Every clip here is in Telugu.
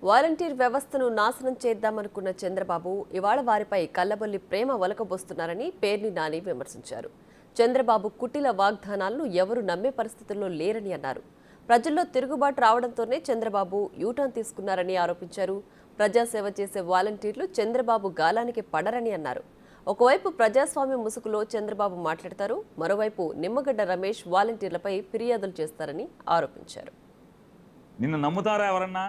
వాలంటీర్ వ్యవస్థను నాశనం చేద్దామనుకున్న చంద్రబాబు ఇవాళ వారిపై కల్లబొల్లి ప్రేమ ఒలకబోస్తున్నారని పేర్ని నాని విమర్శించారు. చంద్రబాబు కుటిల వాగ్దానాలను ఎవరు నమ్మే పరిస్థితుల్లో లేరని అన్నారు. ప్రజల్లో తిరుగుబాటు రావడంతోనే చంద్రబాబు యూటర్న్ తీసుకున్నారని ఆరోపించారు. ప్రజాసేవ చేసే వాలంటీర్లు చంద్రబాబు గాలానికి పడరని అన్నారు. ఒకవైపు ప్రజాస్వామ్య ముసుగులో చంద్రబాబు మాట్లాడతారు, మరోవైపు నిమ్మగడ్డ రమేష్ వాలంటీర్లపై ఫిర్యాదులు చేస్తారని ఆరోపించారు. నిన్ను నమ్ముతారా ఎవరన్నా?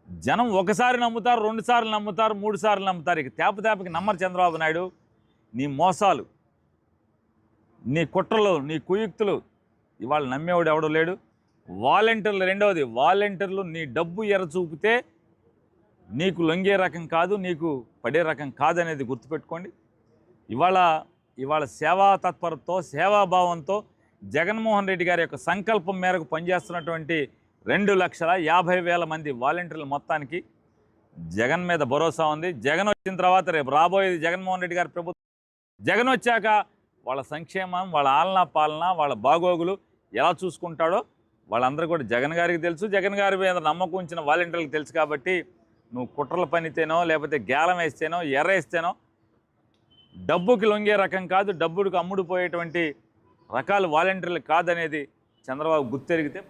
జనం ఒకసారి నమ్ముతారు, 2 సార్లు నమ్ముతారు, 3 సార్లు నమ్ముతారు. ఇక తేపకి నమ్మరు చంద్రబాబు నాయుడు. నీ మోసాలు, నీ కుట్రలు, నీ కుయుక్తులు ఇవాళ నమ్మేవాడు ఎవడో లేడు. వాలంటీర్లు రెండవది, వాలంటీర్లు నీ డబ్బు ఎర చూపితే నీకు లొంగే రకం కాదు, నీకు పడే రకం కాదనేది గుర్తుపెట్టుకోండి. ఇవాళ సేవా తత్పరతో, సేవాభావంతో జగన్మోహన్ రెడ్డి గారి యొక్క సంకల్పం మేరకు పనిచేస్తున్నటువంటి 2,50,000 మంది వాలంటీర్లు మొత్తానికి జగన్ మీద భరోసా ఉంది. జగన్ వచ్చిన తర్వాత రేపు రాబోయేది జగన్మోహన్ రెడ్డి గారి ప్రభుత్వం. జగన్ వచ్చాక వాళ్ళ సంక్షేమం, వాళ్ళ ఆలనా పాలన, వాళ్ళ బాగోగులు ఎలా చూసుకుంటాడో వాళ్ళందరూ కూడా జగన్ గారికి తెలుసు. జగన్ గారి మీద నమ్మకం ఉంచిన వాలంటీర్లకు తెలుసు. కాబట్టి నువ్వు కుట్రల పనితేనో, లేకపోతే గేలం వేస్తేనో, ఎర్రేస్తేనో డబ్బుకి లొంగే రకం కాదు, డబ్బుడికి అమ్ముడుపోయేటువంటి రకాలు వాలంటీర్లు కాదనేది చంద్రబాబు గుర్తెరిగితే